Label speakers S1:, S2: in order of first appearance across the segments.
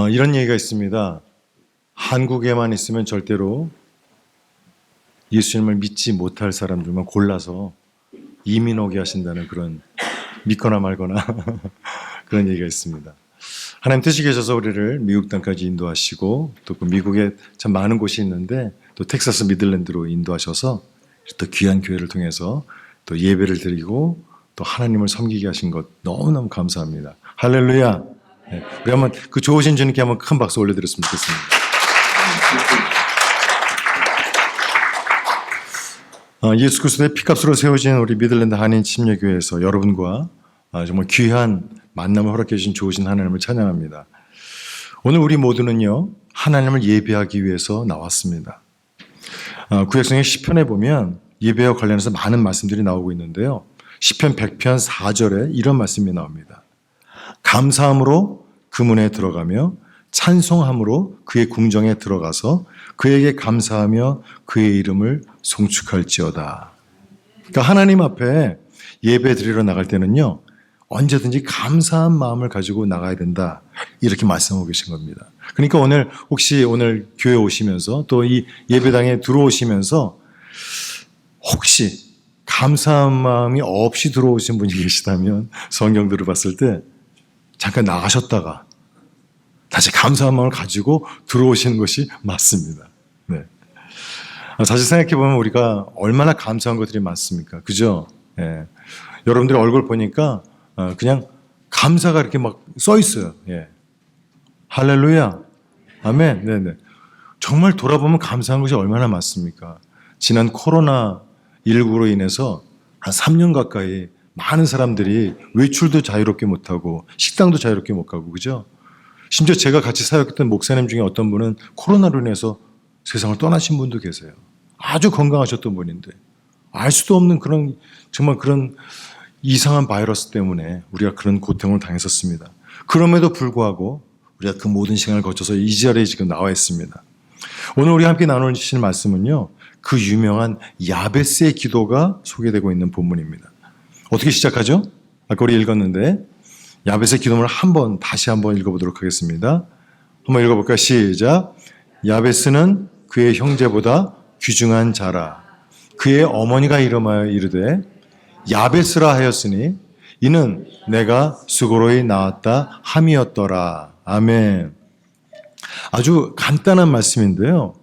S1: 이런 얘기가 있습니다. 한국에만 있으면 절대로 예수님을 믿지 못할 사람들만 골라서 이민 오게 하신다는 그런 믿거나 말거나 그런 얘기가 있습니다. 하나님 뜻이 계셔서 우리를 미국 땅까지 인도하시고 또 그 미국에 참 많은 곳이 있는데 또 텍사스 미들랜드로 인도하셔서 또 귀한 교회를 통해서 또 예배를 드리고 또 하나님을 섬기게 하신 것 너무너무 감사합니다. 할렐루야. 네, 우리 한번 그 좋으신 주님께 한번 큰 박수 올려드렸으면 좋겠습니다. 예수 그리스도의 피값으로 세워진 우리 미들랜드 한인 침례교회에서 여러분과 정말 귀한 만남을 허락해 주신 좋으신 하나님을 찬양합니다. 오늘 우리 모두는요 하나님을 예배하기 위해서 나왔습니다. 구약성의 시편에 보면 예배와 관련해서 많은 말씀들이 나오고 있는데요. 시편 100편 4절에 이런 말씀이 나옵니다. 감사함으로 그 문에 들어가며 찬송함으로 그의 궁정에 들어가서 그에게 감사하며 그의 이름을 송축할지어다. 그러니까 하나님 앞에 예배 드리러 나갈 때는요 언제든지 감사한 마음을 가지고 나가야 된다 이렇게 말씀하고 계신 겁니다. 그러니까 오늘 혹시 오늘 교회 오시면서 또 이 예배당에 들어오시면서 혹시 감사한 마음이 없이 들어오신 분이 계시다면 성경들을 봤을 때 잠깐 나가셨다가 다시 감사한 마음을 가지고 들어오시는 것이 맞습니다. 네. 사실 생각해보면 우리가 얼마나 감사한 것들이 많습니까? 그죠? 예. 여러분들의 얼굴 보니까 그냥 감사가 이렇게 막 써 있어요. 예. 할렐루야. 아멘. 네네. 정말 돌아보면 감사한 것이 얼마나 많습니까? 지난 코로나19로 인해서 한 3년 가까이 많은 사람들이 외출도 자유롭게 못하고 식당도 자유롭게 못 가고 그죠? 심지어 제가 같이 사역했던 목사님 중에 어떤 분은 코로나로 인해서 세상을 떠나신 분도 계세요. 아주 건강하셨던 분인데 알 수도 없는 그런 정말 그런 이상한 바이러스 때문에 우리가 그런 고통을 당했었습니다. 그럼에도 불구하고 우리가 그 모든 시간을 거쳐서 이 자리에 지금 나와 있습니다. 오늘 우리 함께 나누실 말씀은요. 그 유명한 야베스의 기도가 소개되고 있는 본문입니다. 어떻게 시작하죠? 아까 우리 읽었는데 야베스의 기도문을 다시 한번 읽어보도록 하겠습니다. 한번 읽어볼까요? 시작. 야베스는 그의 형제보다 귀중한 자라. 그의 어머니가 이름하여 이르되 야베스라 하였으니 이는 내가 수고로이 낳았다 함이었더라. 아멘. 아주 간단한 말씀인데요.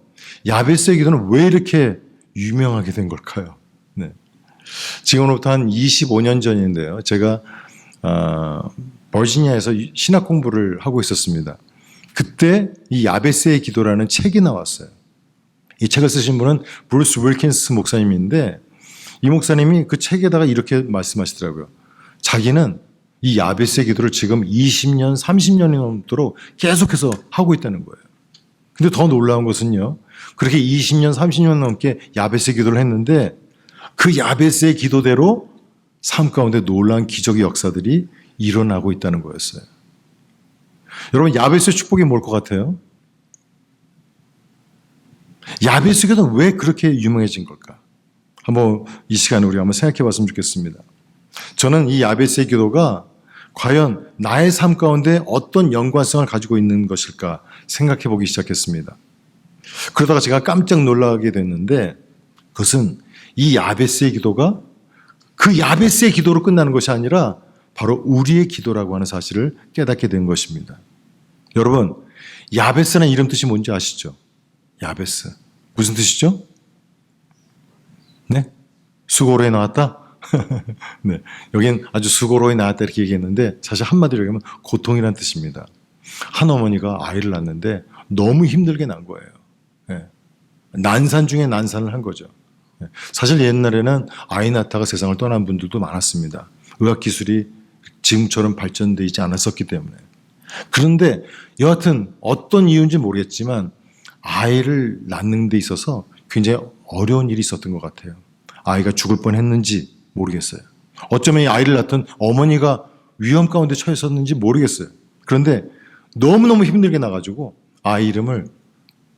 S1: 야베스의 기도는 왜 이렇게 유명하게 된 걸까요? 네. 지금으로부터 한 25년 전인데요. 제가 버지니아에서 신학 공부를 하고 있었습니다. 그때 이 야베스의 기도라는 책이 나왔어요. 이 책을 쓰신 분은 브루스 윌킨스 목사님인데 이 목사님이 그 책에다가 이렇게 말씀하시더라고요. 자기는 이 야베스의 기도를 지금 20년, 30년이 넘도록 계속해서 하고 있다는 거예요. 근데 더 놀라운 것은요. 그렇게 20년, 30년 넘게 야베스의 기도를 했는데 그 야베스의 기도대로 삶 가운데 놀라운 기적의 역사들이 일어나고 있다는 거였어요. 여러분 야베스의 축복이 뭘 것 같아요? 야베스의 기도는 왜 그렇게 유명해진 걸까? 한번 이 시간에 우리 한번 생각해 봤으면 좋겠습니다. 저는 이 야베스의 기도가 과연 나의 삶 가운데 어떤 연관성을 가지고 있는 것일까 생각해 보기 시작했습니다. 그러다가 제가 깜짝 놀라게 됐는데 그것은 이 야베스의 기도가 그 야베스의 기도로 끝나는 것이 아니라 바로 우리의 기도라고 하는 사실을 깨닫게 된 것입니다. 여러분, 야베스라는 이름 뜻이 뭔지 아시죠? 야베스. 무슨 뜻이죠? 네? 수고로이 나왔다? 네. 여긴 아주 수고로이 나왔다 이렇게 얘기했는데 사실 한마디로 얘기하면 고통이라는 뜻입니다. 한 어머니가 아이를 낳는데 너무 힘들게 낳은 거예요. 네. 난산 중에 난산을 한 거죠. 네. 사실 옛날에는 아이 낳다가 세상을 떠난 분들도 많았습니다. 의학기술이 지금처럼 발전되어 있지 않았었기 때문에. 그런데 여하튼 어떤 이유인지 모르겠지만 아이를 낳는 데 있어서 굉장히 어려운 일이 있었던 것 같아요. 아이가 죽을 뻔했는지 모르겠어요. 어쩌면 이 아이를 낳던 어머니가 위험 가운데 처했었는지 모르겠어요. 그런데 너무너무 힘들게 나가지고 아이 이름을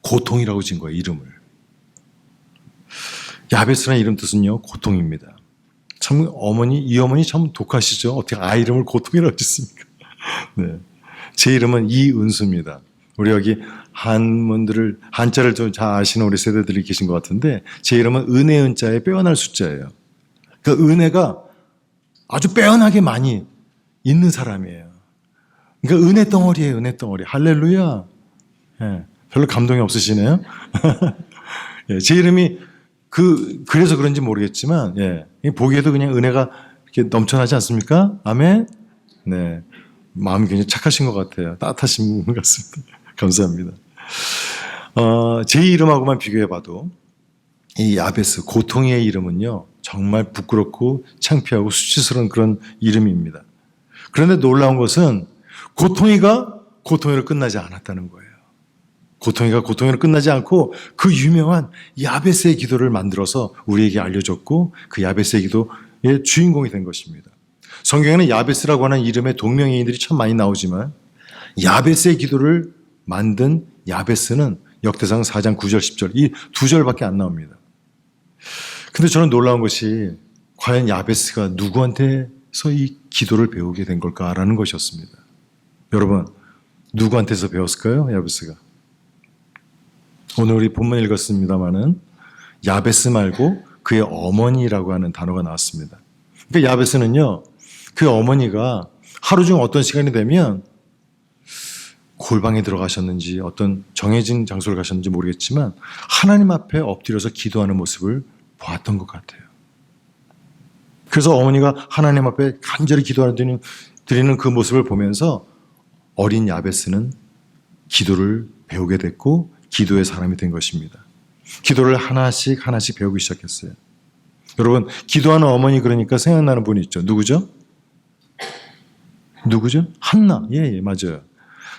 S1: 고통이라고 지은 거예요. 이름을. 야베스라는 이름 뜻은요. 고통입니다. 참 이 어머니 참 독하시죠. 어떻게 아이 이름을 고통이라고 짓습니까? 네. 제 이름은 이은수입니다. 우리 여기 한자를 좀 잘 아시는 우리 세대들이 계신 것 같은데 제 이름은 은혜 은자에 빼어날 숫자예요. 그 은혜가 아주 빼어나게 많이 있는 사람이에요. 그러니까 은혜 덩어리예요. 은혜 덩어리. 할렐루야. 예, 별로 감동이 없으시네요. 예, 제 이름이 그래서 그런지 모르겠지만 예, 보기에도 그냥 은혜가 이렇게 넘쳐나지 않습니까? 아멘. 네, 마음이 굉장히 착하신 것 같아요. 따뜻하신 분 같습니다. 감사합니다. 제 이름하고만 비교해봐도 이 야베스 고통의 이름은요 정말 부끄럽고 창피하고 수치스러운 그런 이름입니다. 그런데 놀라운 것은 고통이가 고통으로 끝나지 않았다는 거예요. 고통이가 고통으로 끝나지 않고 그 유명한 야베스의 기도를 만들어서 우리에게 알려줬고 그 야베스의 기도의 주인공이 된 것입니다. 성경에는 야베스라고 하는 이름의 동명이인들이 참 많이 나오지만 야베스의 기도를 만든 야베스는 역대상 4장 9절 10절 이 두 절밖에 안 나옵니다. 근데 저는 놀라운 것이 과연 야베스가 누구한테서 이 기도를 배우게 된 걸까라는 것이었습니다. 여러분 누구한테서 배웠을까요? 야베스가. 오늘 우리 본문 읽었습니다마는 야베스 말고 그의 어머니라고 하는 단어가 나왔습니다. 그러니까 야베스는요 그 어머니가 하루 중 어떤 시간이 되면 골방에 들어가셨는지 어떤 정해진 장소를 가셨는지 모르겠지만 하나님 앞에 엎드려서 기도하는 모습을 보았던 것 같아요. 그래서 어머니가 하나님 앞에 간절히 기도하는 드리는 그 모습을 보면서 어린 야베스는 기도를 배우게 됐고 기도의 사람이 된 것입니다. 기도를 하나씩 배우기 시작했어요. 여러분 기도하는 어머니 그러니까 생각나는 분이 있죠. 누구죠? 한나. 예, 맞아요.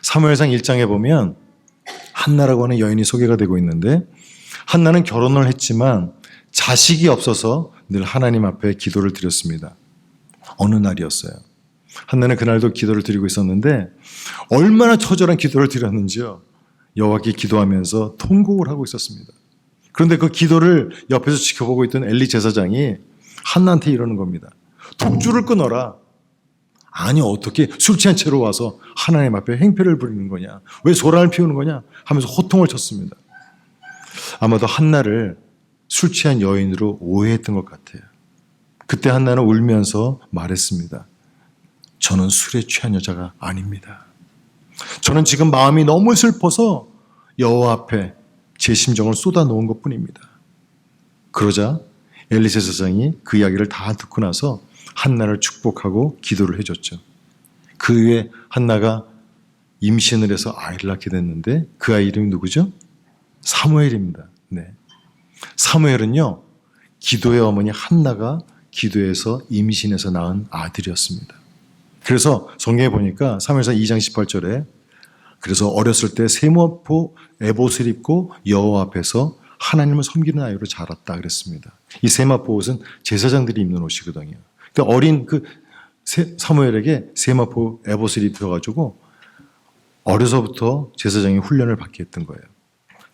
S1: 사무엘상 1장에 보면 한나라고 하는 여인이 소개가 되고 있는데 한나는 결혼을 했지만 자식이 없어서 늘 하나님 앞에 기도를 드렸습니다. 어느 날이었어요. 한나는 그날도 기도를 드리고 있었는데 얼마나 처절한 기도를 드렸는지요. 여호와께 기도하면서 통곡을 하고 있었습니다. 그런데 그 기도를 옆에서 지켜보고 있던 엘리 제사장이 한나한테 이러는 겁니다. 독주를 끊어라. 아니 어떻게 술 취한 채로 와서 하나님 앞에 행패를 부리는 거냐. 왜 소란을 피우는 거냐 하면서 호통을 쳤습니다. 아마도 한나를 술 취한 여인으로 오해했던 것 같아요. 그때 한나는 울면서 말했습니다. 저는 술에 취한 여자가 아닙니다. 저는 지금 마음이 너무 슬퍼서 여호와 앞에 제 심정을 쏟아놓은 것뿐입니다. 그러자 엘리 제사장이 그 이야기를 다 듣고 나서 한나를 축복하고 기도를 해줬죠. 그 후에 한나가 임신을 해서 아이를 낳게 됐는데 그 아이 이름이 누구죠? 사무엘입니다. 네. 사무엘은요 기도의 어머니 한나가 기도해서 임신해서 낳은 아들이었습니다. 그래서 성경에 보니까 사무엘상 2장 18절에 그래서 어렸을 때 세마포 에봇을 입고 여호와 앞에서 하나님을 섬기는 아이로 자랐다 그랬습니다. 이 세마포 옷은 제사장들이 입는 옷이거든요. 그러니까 어린 그 사무엘에게 세마포 에봇을 입혀가지고 어려서부터 제사장이 훈련을 받게 했던 거예요.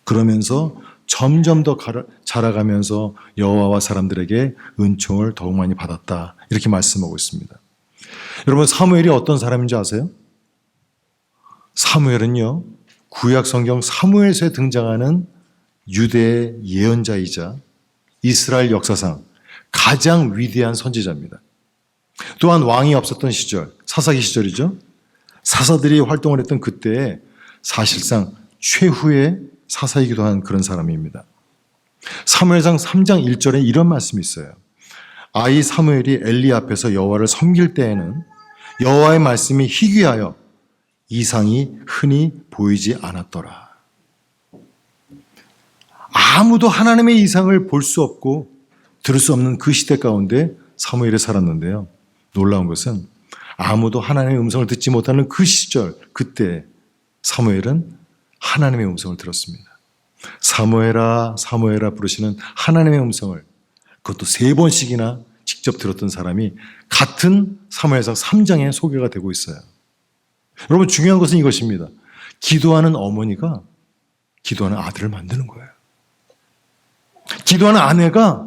S1: 그러면서 점점 더 자라가면서 여호와와 사람들에게 은총을 더욱 많이 받았다 이렇게 말씀하고 있습니다. 여러분 사무엘이 어떤 사람인지 아세요? 사무엘은요 구약 성경 사무엘서에 등장하는 유대의 예언자이자 이스라엘 역사상 가장 위대한 선지자입니다. 또한 왕이 없었던 시절, 사사기 시절이죠. 사사들이 활동을 했던 그때에 사실상 최후의 사사이기도 한 그런 사람입니다. 사무엘상 3장 1절에 이런 말씀이 있어요. 아이 사무엘이 엘리 앞에서 여호와를 섬길 때에는 여호와의 말씀이 희귀하여 이상이 흔히 보이지 않았더라. 아무도 하나님의 이상을 볼 수 없고 들을 수 없는 그 시대 가운데 사무엘이 살았는데요. 놀라운 것은 아무도 하나님의 음성을 듣지 못하는 그 시절, 그때 사무엘은 하나님의 음성을 들었습니다. 사무엘아, 사무엘아 부르시는 하나님의 음성을 그것도 3번씩이나 직접 들었던 사람이 같은 사무엘상 3장에 소개가 되고 있어요. 여러분 중요한 것은 이것입니다. 기도하는 어머니가 기도하는 아들을 만드는 거예요. 기도하는 아내가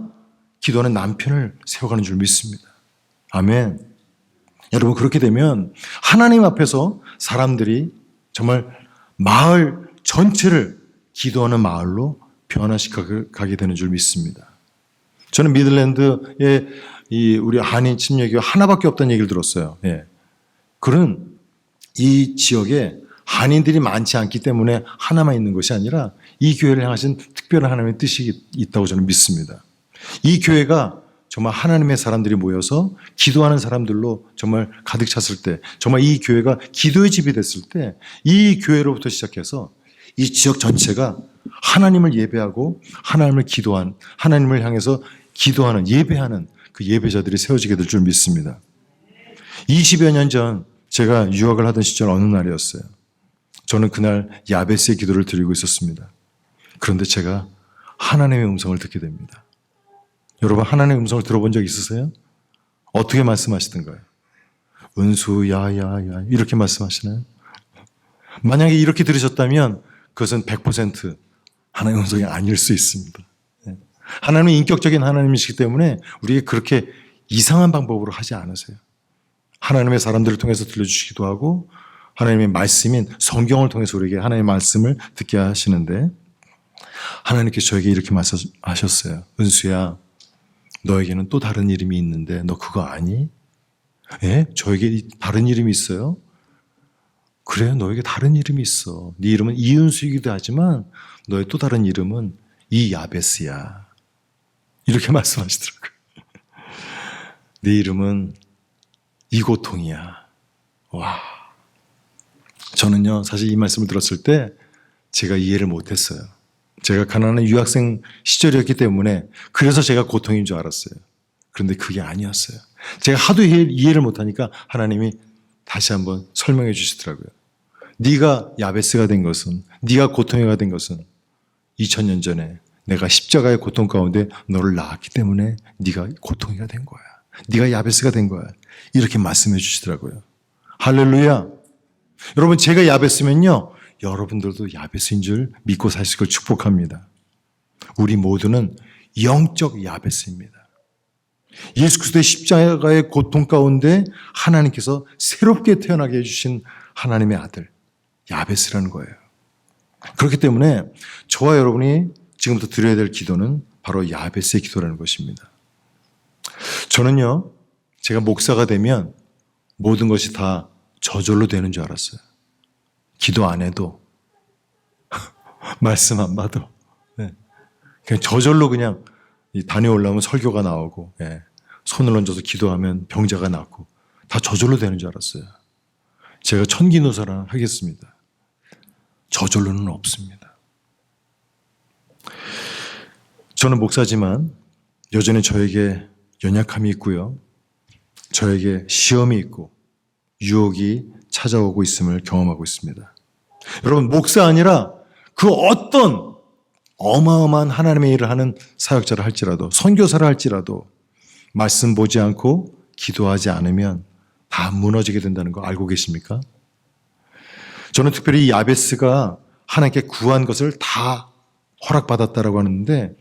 S1: 기도하는 남편을 세워가는 줄 믿습니다. 아멘. 여러분 그렇게 되면 하나님 앞에서 사람들이 정말 마을 전체를 기도하는 마을로 변화시켜 가게 되는 줄 믿습니다. 저는 미들랜드에 우리 한인 침례교회 하나밖에 없다는 얘기를 들었어요. 예. 그런 이 지역에 한인들이 많지 않기 때문에 하나만 있는 것이 아니라 이 교회를 향하신 특별한 하나님의 뜻이 있다고 저는 믿습니다. 이 교회가 정말 하나님의 사람들이 모여서 기도하는 사람들로 정말 가득 찼을 때, 정말 이 교회가 기도의 집이 됐을 때, 이 교회로부터 시작해서 이 지역 전체가 하나님을 예배하고 하나님을 기도한, 하나님을 향해서 기도하는, 예배하는 그 예배자들이 세워지게 될 줄 믿습니다. 20여 년 전 제가 유학을 하던 시절 어느 날이었어요. 저는 그날 야베스의 기도를 드리고 있었습니다. 그런데 제가 하나님의 음성을 듣게 됩니다. 여러분, 하나님의 음성을 들어본 적 있으세요? 어떻게 말씀하시던가요? 은수, 야야야 이렇게 말씀하시나요? 만약에 이렇게 들으셨다면 그것은 100% 하나님의 음성이 아닐 수 있습니다. 하나님은 인격적인 하나님이시기 때문에 우리에게 그렇게 이상한 방법으로 하지 않으세요. 하나님의 사람들을 통해서 들려주시기도 하고 하나님의 말씀인 성경을 통해서 우리에게 하나님의 말씀을 듣게 하시는데, 하나님께서 저에게 이렇게 말씀하셨어요. 은수야, 너에게는 또 다른 이름이 있는데 너 그거 아니? 예? 저에게 다른 이름이 있어요? 그래, 너에게 다른 이름이 있어. 네 이름은 이은수이기도 하지만 너의 또 다른 이름은 이야베스야. 이렇게 말씀하시더라고요. 네 이름은 이고통이야. 와. 저는요, 사실 이 말씀을 들었을 때 제가 이해를 못했어요. 제가 가난한 유학생 시절이었기 때문에 그래서 제가 고통인 줄 알았어요. 그런데 그게 아니었어요. 제가 하도 이해를 못하니까 하나님이 다시 한번 설명해 주시더라고요. 네가 야베스가 된 것은, 네가 고통이가 된 것은 2000년 전에 내가 십자가의 고통 가운데 너를 낳았기 때문에 네가 고통이가 된 거야. 네가 야베스가 된 거야. 이렇게 말씀해 주시더라고요. 할렐루야. 여러분, 제가 야베스면요, 여러분들도 야베스인 줄 믿고 사실 걸 축복합니다. 우리 모두는 영적 야베스입니다. 예수 그리스도의 십자가의 고통 가운데 하나님께서 새롭게 태어나게 해주신 하나님의 아들 야베스라는 거예요. 그렇기 때문에 저와 여러분이 지금부터 드려야 될 기도는 바로 야베스의 기도라는 것입니다. 저는요, 제가 목사가 되면 모든 것이 다 저절로 되는 줄 알았어요. 기도 안 해도 말씀 안 봐도 그냥 저절로 그냥 다녀오려면 설교가 나오고, 손을 얹어서 기도하면 병자가 낫고 다 저절로 되는 줄 알았어요. 제가 천기노사라 하겠습니다. 저절로는 없습니다. 저는 목사지만 여전히 저에게 연약함이 있고요. 저에게 시험이 있고 유혹이 찾아오고 있음을 경험하고 있습니다. 여러분, 목사 아니라 그 어떤 어마어마한 하나님의 일을 하는 사역자를 할지라도, 선교사를 할지라도 말씀 보지 않고 기도하지 않으면 다 무너지게 된다는 거 알고 계십니까? 저는 특별히 이 야베스가 하나님께 구한 것을 다 허락받았다라고 하는데,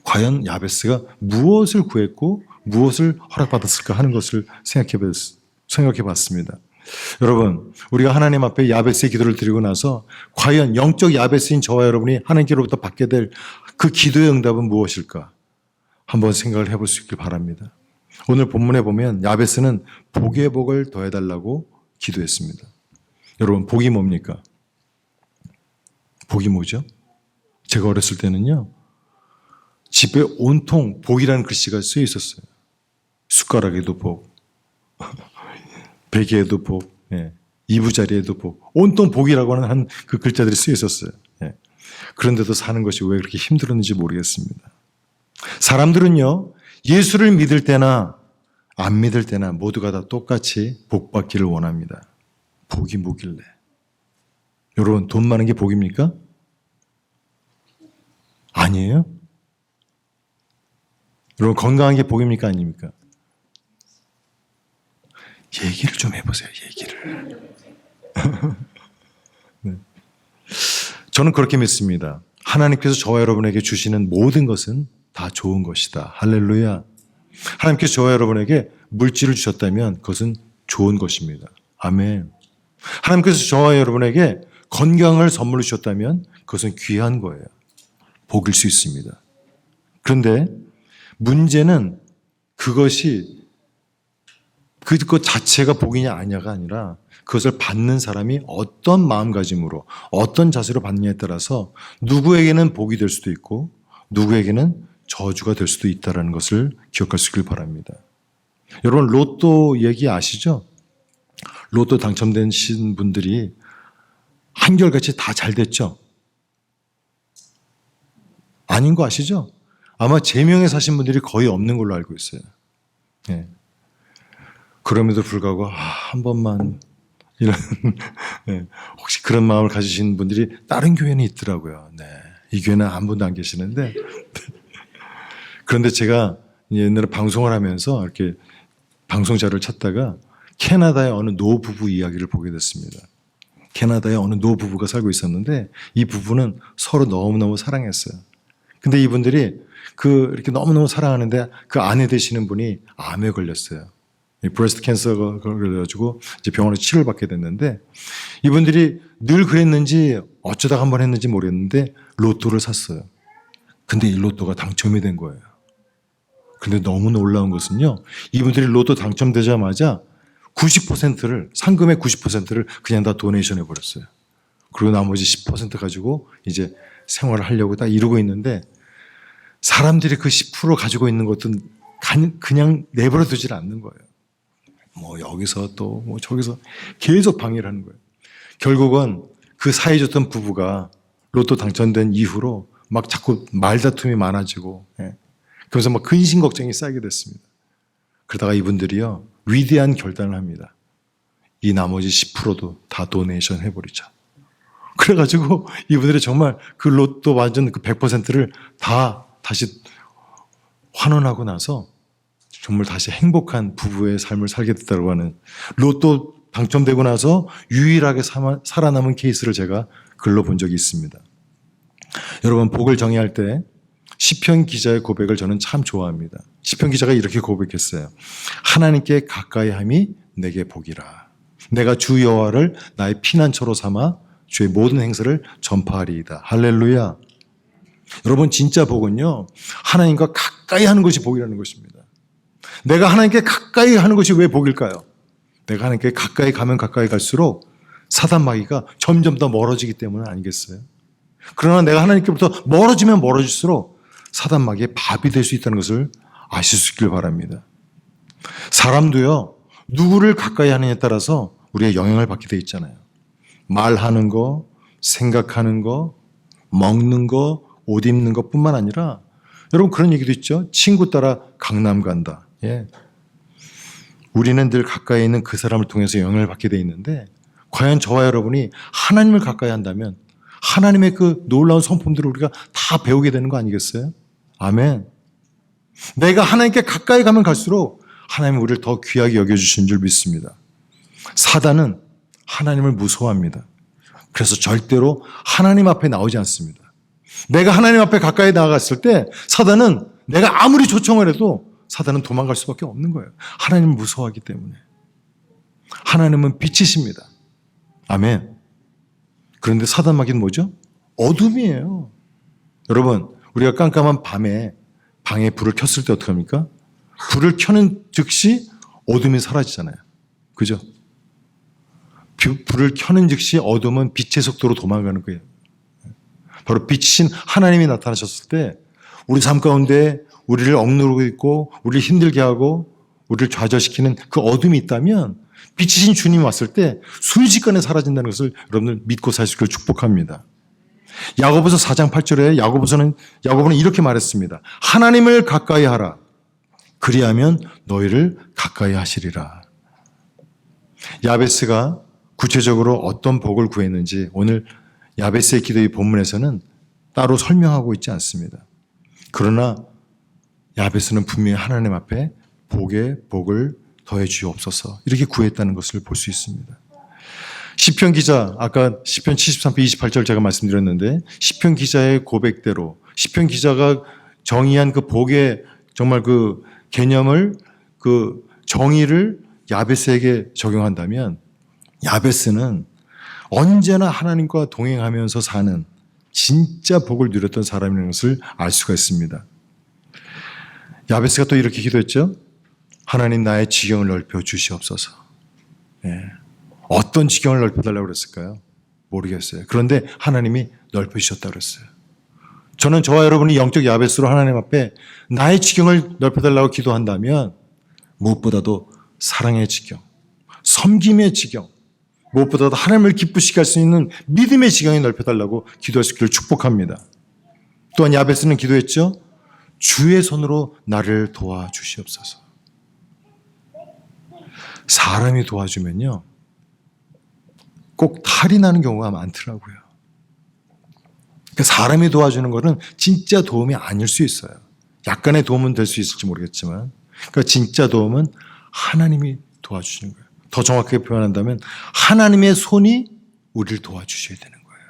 S1: 과연 야베스가 무엇을 구했고 무엇을 허락받았을까 하는 것을 생각해 봤습니다. 여러분, 우리가 하나님 앞에 야베스의 기도를 드리고 나서 과연 영적 야베스인 저와 여러분이 하나님께로부터 받게 될 그 기도의 응답은 무엇일까? 한번 생각을 해볼 수 있길 바랍니다. 오늘 본문에 보면 야베스는 복의 복을 더해달라고 기도했습니다. 여러분, 복이 뭡니까? 복이 뭐죠? 제가 어렸을 때는요, 집에 온통 복이라는 글씨가 쓰여 있었어요. 숟가락에도 복, 베개에도 복, 이부자리에도 복, 온통 복이라고 하는 그 글자들이 쓰여 있었어요. 그런데도 사는 것이 왜 그렇게 힘들었는지 모르겠습니다. 사람들은요, 예수를 믿을 때나 안 믿을 때나 모두가 다 똑같이 복 받기를 원합니다. 복이 뭐길래? 여러분, 돈 많은 게 복입니까? 아니에요? 여러분, 건강한 게 복입니까? 아닙니까? 얘기를 좀 해보세요, 얘기를. 네. 저는 그렇게 믿습니다. 하나님께서 저와 여러분에게 주시는 모든 것은 다 좋은 것이다. 할렐루야. 하나님께서 저와 여러분에게 물질을 주셨다면 그것은 좋은 것입니다. 아멘. 하나님께서 저와 여러분에게 건강을 선물로 주셨다면 그것은 귀한 거예요. 복일 수 있습니다. 그런데 문제는 그것이 그것 자체가 복이냐 아니냐가 아니라 그것을 받는 사람이 어떤 마음가짐으로 어떤 자세로 받느냐에 따라서 누구에게는 복이 될 수도 있고 누구에게는 저주가 될 수도 있다는 것을 기억하시길 바랍니다. 여러분 로또 얘기 아시죠? 로또 당첨되신 분들이 한결같이 다 잘 됐죠? 아닌 거 아시죠? 아마 제명에 사신 분들이 거의 없는 걸로 알고 있어요. 네. 그럼에도 불구하고 한 번만 이런 네. 혹시 그런 마음을 가지신 분들이 다른 교회는 있더라고요. 네. 이 교회는 한 분도 안 계시는데 그런데 제가 옛날에 방송을 하면서 이렇게 방송 자료를 찾다가 캐나다의 어느 노부부 이야기를 보게 됐습니다. 캐나다에 어느 노부부가 살고 있었는데 이 부부는 서로 너무너무 사랑했어요. 근데 이분들이 이렇게 너무너무 사랑하는데 그 아내 되시는 분이 암에 걸렸어요. 브레스트 캔서가 걸려가지고 이제 병원에 치료를 받게 됐는데 이분들이 늘 그랬는지 어쩌다가 한번 했는지 모르겠는데 로또를 샀어요. 근데 이 로또가 당첨이 된 거예요. 근데 너무 놀라운 것은요. 이분들이 로또 당첨되자마자 90%를 상금의 90%를 그냥 다 도네이션 해버렸어요. 그리고 나머지 10% 가지고 이제 생활을 하려고 딱 이러고 있는데 사람들이 그 10% 가지고 있는 것도 그냥 내버려 두질 않는 거예요. 뭐 여기서 또 뭐 저기서 계속 방해를 하는 거예요. 결국은 그 사이좋던 부부가 로또 당첨된 이후로 막 자꾸 말다툼이 많아지고 그래서 막 근심 걱정이 쌓이게 됐습니다. 그러다가 이분들이요 위대한 결단을 합니다. 이 나머지 10%도 다 도네이션 해버리자. 그래가지고 이분들이 정말 그 로또 맞은 그 100%를 다 다시 환원하고 나서 정말 다시 행복한 부부의 삶을 살게 됐다고 하는 로또 당첨되고 나서 유일하게 살아남은 케이스를 제가 글로 본 적이 있습니다. 여러분 복을 정의할 때 시편 기자의 고백을 저는 참 좋아합니다. 시편 기자가 이렇게 고백했어요. 하나님께 가까이함이 내게 복이라. 내가 주 여호와를 나의 피난처로 삼아 주의 모든 행사를 전파하리이다. 할렐루야. 여러분 진짜 복은요. 하나님과 가까이 하는 것이 복이라는 것입니다. 내가 하나님께 가까이 하는 것이 왜 복일까요? 내가 하나님께 가까이 가면 가까이 갈수록 사단 마귀가 점점 더 멀어지기 때문 아니겠어요? 그러나 내가 하나님께부터 멀어지면 멀어질수록 사단 마귀의 밥이 될 수 있다는 것을 아실 수 있길 바랍니다. 사람도요. 누구를 가까이 하느냐에 따라서 우리의 영향을 받게 돼 있잖아요. 말하는 거, 생각하는 거, 먹는 거, 옷 입는 것뿐만 아니라 여러분 그런 얘기도 있죠. 친구 따라 강남 간다. 예. 우리는 늘 가까이 있는 그 사람을 통해서 영향을 받게 돼 있는데 과연 저와 여러분이 하나님을 가까이 한다면 하나님의 그 놀라운 성품들을 우리가 다 배우게 되는 거 아니겠어요? 아멘. 내가 하나님께 가까이 가면 갈수록 하나님은 우리를 더 귀하게 여겨주신 줄 믿습니다. 사단은 하나님을 무서워합니다. 그래서 절대로 하나님 앞에 나오지 않습니다. 내가 하나님 앞에 가까이 나아갔을 때 사단은 내가 아무리 초청을 해도 사단은 도망갈 수밖에 없는 거예요. 하나님을 무서워하기 때문에. 하나님은 빛이십니다. 아멘. 그런데 사단 마귀는 뭐죠? 어둠이에요. 여러분 우리가 깜깜한 밤에 방에 불을 켰을 때 어떡합니까? 불을 켜는 즉시 어둠이 사라지잖아요. 그죠? 불을 켜는 즉시 어둠은 빛의 속도로 도망가는 거예요. 바로 빛이신 하나님이 나타나셨을 때 우리 삶 가운데 우리를 억누르고 있고 우리를 힘들게 하고 우리를 좌절시키는 그 어둠이 있다면 빛이신 주님 왔을 때 순식간에 사라진다는 것을 여러분들 믿고 사시길 축복합니다. 야고보서 4장 8절에 야고보는 이렇게 말했습니다. 하나님을 가까이 하라. 그리하면 너희를 가까이 하시리라. 야베스가 구체적으로 어떤 복을 구했는지 오늘 야베스의 기도의 본문에서는 따로 설명하고 있지 않습니다. 그러나 야베스는 분명히 하나님 앞에 복에 복을 더해 주옵소서 이렇게 구했다는 것을 볼 수 있습니다. 시편 기자 아까 시편 73편 28절 제가 말씀드렸는데 시편 기자의 고백대로 시편 기자가 정의한 그 복의 정말 그 개념을 그 정의를 야베스에게 적용한다면 야베스는 언제나 하나님과 동행하면서 사는 진짜 복을 누렸던 사람이라는 것을 알 수가 있습니다. 야베스가 또 이렇게 기도했죠. 하나님 나의 지경을 넓혀 주시옵소서. 예. 어떤 지경을 넓혀달라고 그랬을까요? 모르겠어요. 그런데 하나님이 넓혀주셨다고 그랬어요. 저는 저와 여러분이 영적 야베스로 하나님 앞에 나의 지경을 넓혀달라고 기도한다면 무엇보다도 사랑의 지경, 섬김의 지경, 무엇보다도 하나님을 기쁘시게 할 수 있는 믿음의 지경이 넓혀달라고 기도할 수 있기를 축복합니다. 또한 야베스는 기도했죠. 주의 손으로 나를 도와주시옵소서. 사람이 도와주면요, 꼭 탈이 나는 경우가 많더라고요. 그러니까 사람이 도와주는 것은 진짜 도움이 아닐 수 있어요. 약간의 도움은 될 수 있을지 모르겠지만, 그러니까 진짜 도움은 하나님이 도와주시는 거예요. 더 정확하게 표현한다면 하나님의 손이 우리를 도와주셔야 되는 거예요.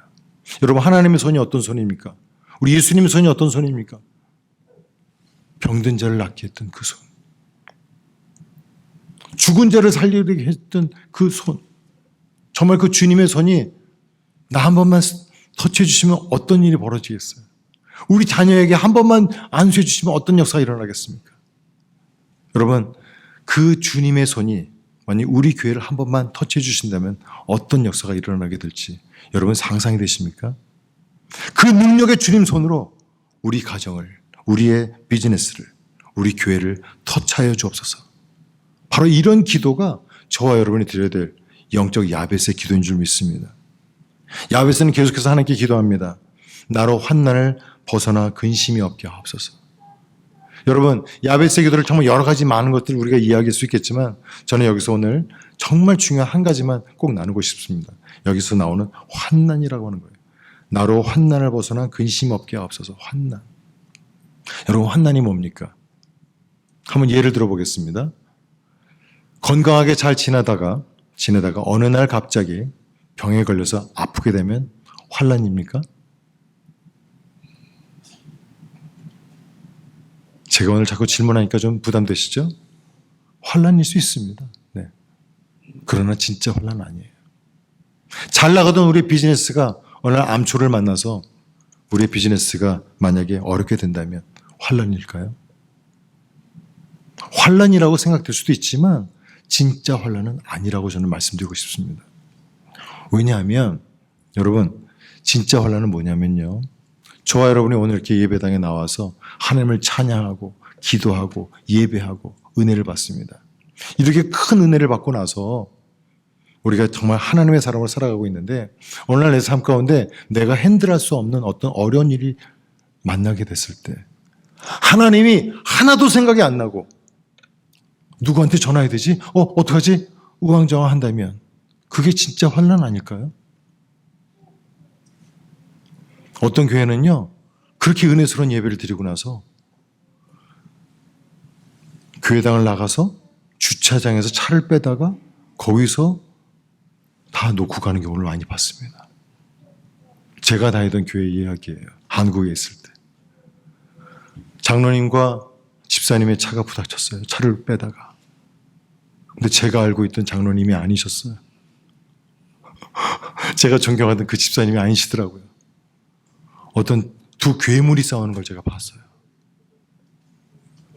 S1: 여러분, 하나님의 손이 어떤 손입니까? 우리 예수님의 손이 어떤 손입니까? 병든 자를 낫게 했던 그 손. 죽은 자를 살리게 했던 그 손. 정말 그 주님의 손이 나 한 번만 터치해 주시면 어떤 일이 벌어지겠어요? 우리 자녀에게 한 번만 안수해 주시면 어떤 역사가 일어나겠습니까? 여러분, 그 주님의 손이 만약 우리 교회를 한 번만 터치해 주신다면 어떤 역사가 일어나게 될지 여러분 상상이 되십니까? 그 능력의 주님 손으로 우리 가정을, 우리의 비즈니스를, 우리 교회를 터치하여 주옵소서. 바로 이런 기도가 저와 여러분이 드려야 될 영적 야베스의 기도인 줄 믿습니다. 야베스는 계속해서 하나님께 기도합니다. 나로 환난을 벗어나 근심이 없게 하옵소서. 여러분, 야베스의 기도를 정말 여러 가지 많은 것들을 우리가 이야기할 수 있겠지만 저는 여기서 오늘 정말 중요한 한 가지만 꼭 나누고 싶습니다. 여기서 나오는 환난이라고 하는 거예요. 나로 환난을 벗어나 근심 없게 하옵소서. 환난. 여러분, 환난이 뭡니까? 한번 예를 들어보겠습니다. 건강하게 잘 지내다가 어느 날 갑자기 병에 걸려서 아프게 되면 환난입니까? 제가 오늘 자꾸 질문하니까 좀 부담되시죠? 환난일 수 있습니다. 네. 그러나 진짜 환난 아니에요. 잘 나가던 우리 비즈니스가 어느 날 암초를 만나서 우리의 비즈니스가 만약에 어렵게 된다면 환난일까요? 환난이라고 생각될 수도 있지만 진짜 환난은 아니라고 저는 말씀드리고 싶습니다. 왜냐하면 여러분, 진짜 환난은 뭐냐면요, 저와 여러분이 오늘 이렇게 예배당에 나와서 하나님을 찬양하고 기도하고 예배하고 은혜를 받습니다. 이렇게 큰 은혜를 받고 나서 우리가 정말 하나님의 사람으로 살아가고 있는데 오늘날 내 삶 가운데 내가 핸들할 수 없는 어떤 어려운 일이 만나게 됐을 때 하나님이 하나도 생각이 안 나고 누구한테 전화해야 되지? 어떡하지? 우왕좌왕 한다면 그게 진짜 환난 아닐까요? 어떤 교회는요, 그렇게 은혜스러운 예배를 드리고 나서 교회당을 나가서 주차장에서 차를 빼다가 거기서 다 놓고 가는 경우를 많이 봤습니다. 제가 다니던 교회 이야기예요. 한국에 있을 때. 장로님과 집사님의 차가 부닥쳤어요. 차를 빼다가. 근데 제가 알고 있던 장로님이 아니셨어요. 제가 존경하던 그 집사님이 아니시더라고요. 어떤 두 괴물이 싸우는 걸 제가 봤어요.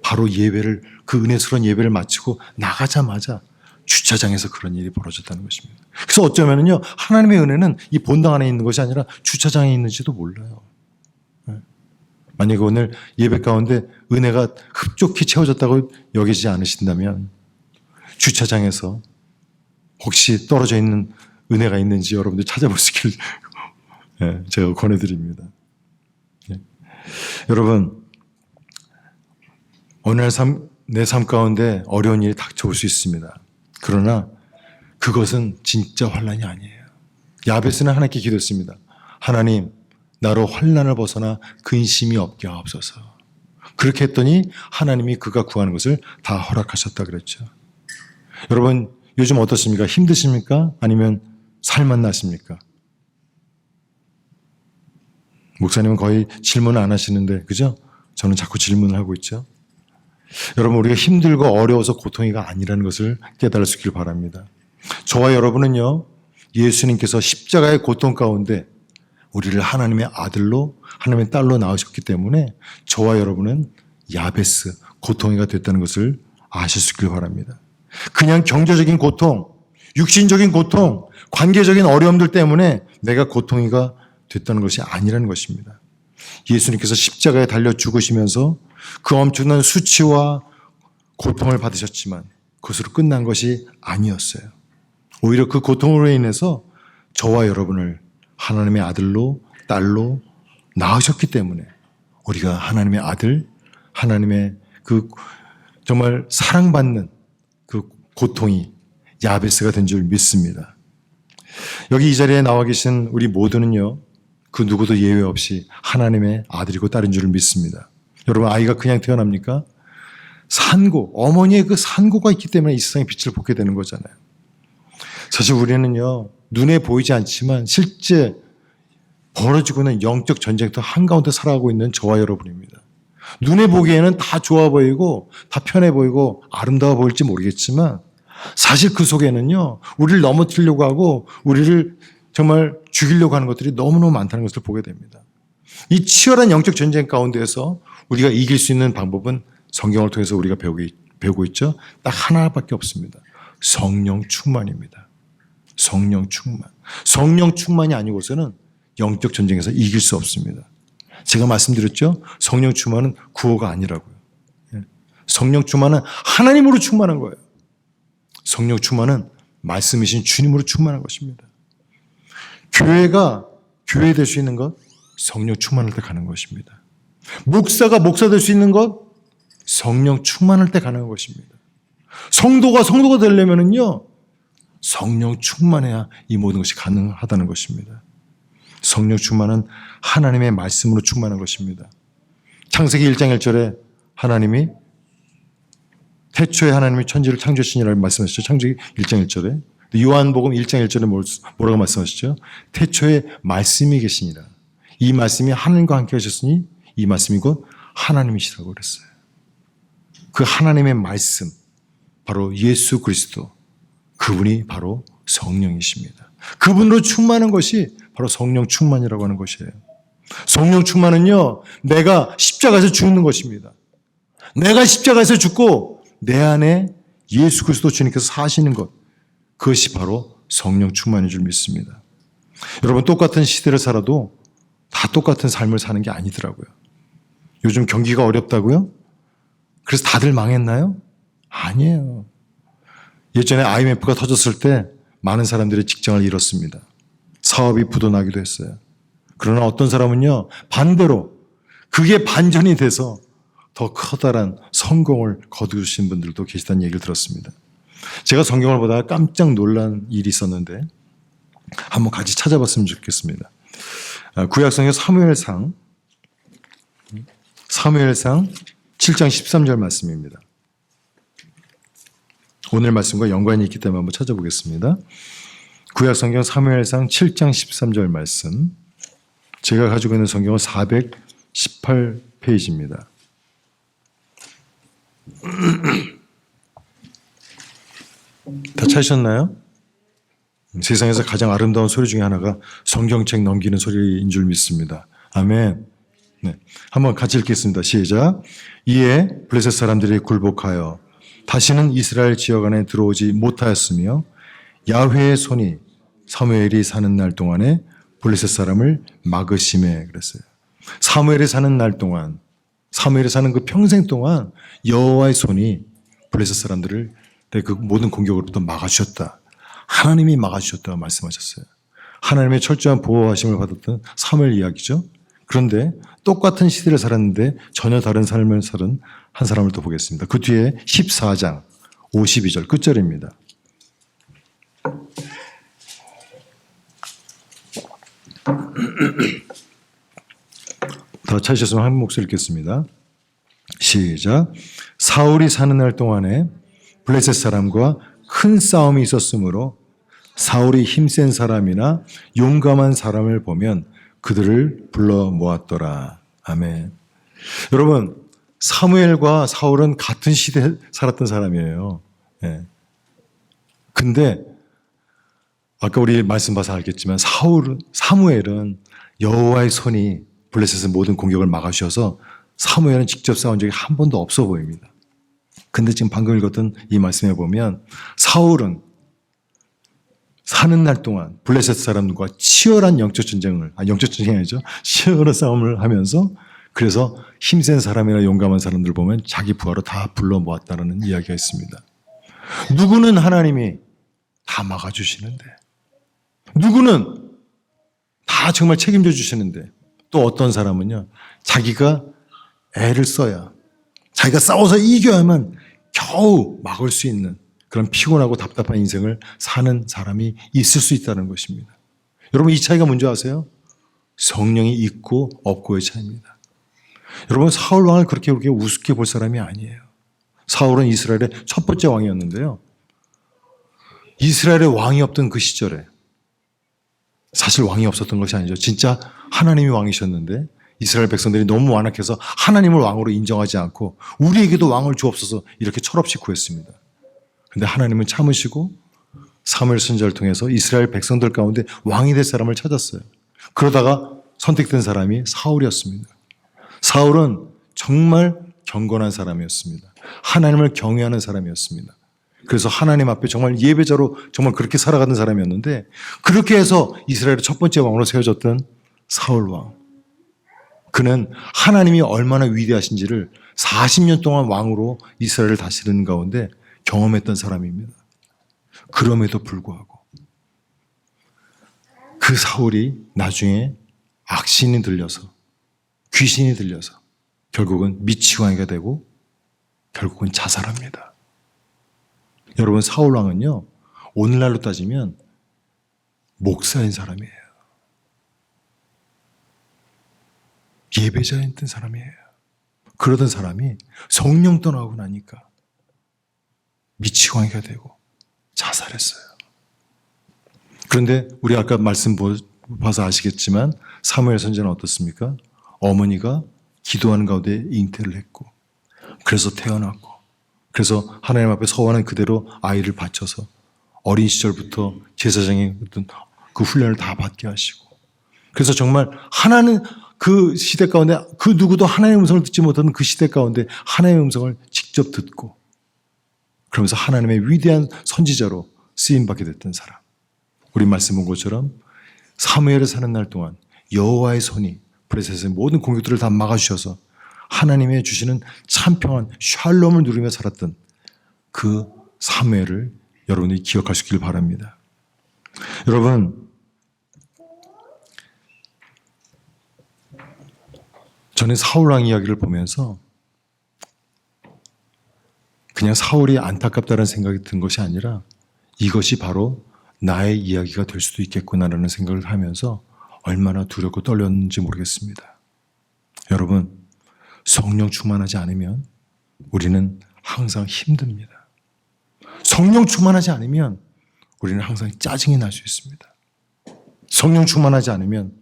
S1: 바로 예배를, 그 은혜스러운 예배를 마치고 나가자마자 주차장에서 그런 일이 벌어졌다는 것입니다. 그래서 어쩌면요, 하나님의 은혜는 이 본당 안에 있는 것이 아니라 주차장에 있는지도 몰라요. 만약에 오늘 예배 가운데 은혜가 흡족히 채워졌다고 여기지 않으신다면 주차장에서 혹시 떨어져 있는 은혜가 있는지 여러분들 찾아볼 수 있기를 제가 권해드립니다. 여러분, 오늘 내 삶 가운데 어려운 일이 닥쳐올 수 있습니다. 그러나 그것은 진짜 환난이 아니에요. 야베스는 하나님께 기도했습니다. 하나님, 나로 환난을 벗어나 근심이 없게 하옵소서. 그렇게 했더니 하나님이 그가 구하는 것을 다 허락하셨다 그랬죠. 여러분, 요즘 어떻습니까? 힘드십니까? 아니면 살만 나십니까? 목사님은 거의 질문을 안 하시는데, 그죠? 저는 자꾸 질문을 하고 있죠. 여러분, 우리가 힘들고 어려워서 고통이가 아니라는 것을 깨달을 수 있기를 바랍니다. 저와 여러분은요, 예수님께서 십자가의 고통 가운데 우리를 하나님의 아들로, 하나님의 딸로 낳으셨기 때문에 저와 여러분은 야베스, 고통이가 됐다는 것을 아실 수 있길 바랍니다. 그냥 경제적인 고통, 육신적인 고통, 관계적인 어려움들 때문에 내가 고통이가 됐다는 것이 아니라는 것입니다. 예수님께서 십자가에 달려 죽으시면서 그 엄청난 수치와 고통을 받으셨지만 그것으로 끝난 것이 아니었어요. 오히려 그 고통으로 인해서 저와 여러분을 하나님의 아들로, 딸로 낳으셨기 때문에 우리가 하나님의 아들, 하나님의 그 정말 사랑받는 그 고통이 야베스가 된 줄 믿습니다. 여기 이 자리에 나와 계신 우리 모두는요, 그 누구도 예외 없이 하나님의 아들이고 딸인 줄 믿습니다. 여러분, 아이가 그냥 태어납니까? 산고, 어머니의 그 산고가 있기 때문에 이 세상에 빛을 보게 되는 거잖아요. 사실 우리는요, 눈에 보이지 않지만 실제 벌어지고 있는 영적 전쟁터 한가운데 살아가고 있는 저와 여러분입니다. 눈에 보기에는 다 좋아 보이고 다 편해 보이고 아름다워 보일지 모르겠지만 사실 그 속에는요, 우리를 넘어뜨리려고 하고 우리를 정말 죽이려고 하는 것들이 너무너무 많다는 것을 보게 됩니다. 이 치열한 영적 전쟁 가운데에서 우리가 이길 수 있는 방법은 성경을 통해서 우리가 배우고 있죠. 딱 하나밖에 없습니다. 성령 충만입니다. 성령 충만. 성령 충만이 아니고서는 영적 전쟁에서 이길 수 없습니다. 제가 말씀드렸죠. 성령 충만은 구호가 아니라고요. 성령 충만은 하나님으로 충만한 거예요. 성령 충만은 말씀이신 주님으로 충만한 것입니다. 교회가 교회 될 수 있는 것, 성령 충만할 때 가는 것입니다. 목사가 목사 될 수 있는 것, 성령 충만할 때 가는 것입니다. 성도가 되려면은요, 성령 충만해야 이 모든 것이 가능하다는 것입니다. 성령 충만은 하나님의 말씀으로 충만한 것입니다. 창세기 1장 1절에 하나님이 태초에 하나님이 천지를 창조하시니라고 말씀하시죠. 창세기 1장 1절에. 요한복음 1장 1절에 뭐라고 말씀하시죠? 태초에 말씀이 계시니라. 이 말씀이 하나님과 함께 하셨으니 이 말씀이 곧 하나님이시라고 그랬어요. 그 하나님의 말씀, 바로 예수 그리스도, 그분이 바로 성령이십니다. 그분으로 충만한 것이 바로 성령 충만이라고 하는 것이에요. 성령 충만은요, 내가 십자가에서 죽는 것입니다. 내가 십자가에서 죽고 내 안에 예수 그리스도 주님께서 사시는 것, 그것이 바로 성령 충만인 줄 믿습니다. 여러분, 똑같은 시대를 살아도 다 똑같은 삶을 사는 게 아니더라고요. 요즘 경기가 어렵다고요? 그래서 다들 망했나요? 아니에요. 예전에 IMF가 터졌을 때 많은 사람들이 직장을 잃었습니다. 사업이 부도나기도 했어요. 그러나 어떤 사람은요, 반대로 그게 반전이 돼서 더 커다란 성공을 거두신 분들도 계시다는 얘기를 들었습니다. 제가 성경을 보다가 깜짝 놀란 일이 있었는데 한번 같이 찾아봤으면 좋겠습니다. 구약성경 사무엘상 7장 13절 말씀입니다. 오늘 말씀과 연관이 있기 때문에 한번 찾아보겠습니다. 구약성경 사무엘상 7장 13절 말씀. 제가 가지고 있는 성경은 418페이지입니다. 다 찾으셨나요? 세상에서 가장 아름다운 소리 중에 하나가 성경책 넘기는 소리인 줄 믿습니다. 아멘. 네, 한번 같이 읽겠습니다. 시작. 이에 블레셋 사람들이 굴복하여 다시는 이스라엘 지역 안에 들어오지 못하였으며 야훼의 손이 사무엘이 사는 날 동안에 블레셋 사람을 막으심에 그랬어요. 사무엘이 사는 날 동안, 사무엘이 사는 그 평생 동안 여호와의 손이 블레셋 사람들을 그 모든 공격으로부터 막아주셨다. 하나님이 막아주셨다고 말씀하셨어요. 하나님의 철저한 보호하심을 받았던 사무엘 이야기죠. 그런데 똑같은 시대를 살았는데 전혀 다른 삶을 살은 한 사람을 또 보겠습니다. 그 뒤에 14장 52절 끝절입니다. 다 찾으셨으면 한 목소리 읽겠습니다. 시작. 사울이 사는 날 동안에 블레셋 사람과 큰 싸움이 있었으므로 사울이 힘센 사람이나 용감한 사람을 보면 그들을 불러 모았더라. 아멘. 여러분, 사무엘과 사울은 같은 시대에 살았던 사람이에요. 예. 근데 아까 우리 말씀 봐서 알겠지만 사무엘은 여호와의 손이 블레셋의 모든 공격을 막아주셔서 사무엘은 직접 싸운 적이 한 번도 없어 보입니다. 근데 지금 방금 읽었던 이 말씀에 보면 사울은 사는 날 동안 블레셋 사람들과 치열한 영적 전쟁이 아니죠. 치열한 싸움을 하면서 그래서 힘센 사람이나 용감한 사람들 보면 자기 부하로 다 불러 모았다는 이야기가 있습니다. 누구는 하나님이 다 막아주시는데, 누구는 다 정말 책임져 주시는데, 또 어떤 사람은요, 자기가 애를 써야, 자기가 싸워서 이겨야만 겨우 막을 수 있는 그런 피곤하고 답답한 인생을 사는 사람이 있을 수 있다는 것입니다. 여러분, 이 차이가 뭔지 아세요? 성령이 있고 없고의 차이입니다. 여러분, 사울 왕을 그렇게 우습게 볼 사람이 아니에요. 사울은 이스라엘의 첫 번째 왕이었는데요. 이스라엘의 왕이 없던 그 시절에, 사실 왕이 없었던 것이 아니죠. 진짜 하나님이 왕이셨는데 이스라엘 백성들이 너무 완악해서 하나님을 왕으로 인정하지 않고 우리에게도 왕을 주옵소서 이렇게 철없이 구했습니다. 근데 하나님은 참으시고 사무엘 선지자를 통해서 이스라엘 백성들 가운데 왕이 될 사람을 찾았어요. 그러다가 선택된 사람이 사울이었습니다. 사울은 정말 경건한 사람이었습니다. 하나님을 경외하는 사람이었습니다. 그래서 하나님 앞에 정말 예배자로 정말 그렇게 살아가는 사람이었는데, 그렇게 해서 이스라엘의 첫 번째 왕으로 세워졌던 사울 왕. 그는 하나님이 얼마나 위대하신지를 40년 동안 왕으로 이스라엘을 다스리는 가운데 경험했던 사람입니다. 그럼에도 불구하고 그 사울이 나중에 악신이 들려서, 귀신이 들려서 결국은 미치광이가 되고 결국은 자살합니다. 여러분, 사울 왕은요, 오늘날로 따지면 목사인 사람이에요. 예배자였던 사람이에요. 그러던 사람이 성령 떠나고 나니까 미치광이가 되고 자살했어요. 그런데 우리 아까 말씀 봐서 아시겠지만 사무엘 선지자는 어떻습니까? 어머니가 기도하는 가운데 잉태를 했고, 그래서 태어났고, 그래서 하나님 앞에 서원한 그대로 아이를 바쳐서 어린 시절부터 제사장의 어떤 그 훈련을 다 받게 하시고, 그래서 정말 하나는 그 시대 가운데 그 누구도 하나님의 음성을 듣지 못하는 그 시대 가운데 하나님의 음성을 직접 듣고, 그러면서 하나님의 위대한 선지자로 쓰임받게 됐던 사람. 우리 말씀 본 것처럼 사무엘을 사는 날 동안 여호와의 손이 블레셋의 모든 공격들을 다 막아주셔서 하나님의 주시는 참 평안, 샬롬을 누리며 살았던 그 사무엘을 여러분이 기억할 수 있길 바랍니다. 여러분, 저는 사울왕 이야기를 보면서 그냥 사울이 안타깝다는 생각이 든 것이 아니라 이것이 바로 나의 이야기가 될 수도 있겠구나라는 생각을 하면서 얼마나 두렵고 떨렸는지 모르겠습니다. 여러분, 성령 충만하지 않으면 우리는 항상 힘듭니다. 성령 충만하지 않으면 우리는 항상 짜증이 날 수 있습니다. 성령 충만하지 않으면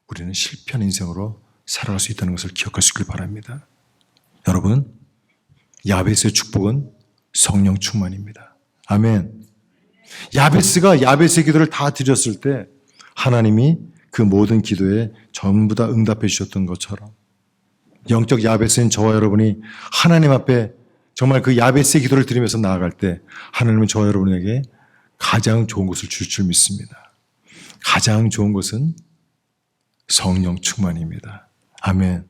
S1: 우리는 실패한 인생으로 살아갈 수 있다는 것을 기억할 수 있길 바랍니다. 여러분, 야베스의 축복은 성령 충만입니다. 아멘. 야베스가 야베스의 기도를 다 드렸을 때 하나님이 그 모든 기도에 전부 다 응답해 주셨던 것처럼, 영적 야베스인 저와 여러분이 하나님 앞에 정말 그 야베스의 기도를 드리면서 나아갈 때 하나님은 저와 여러분에게 가장 좋은 것을 줄 줄 믿습니다. 가장 좋은 것은 성령 충만입니다. 아멘.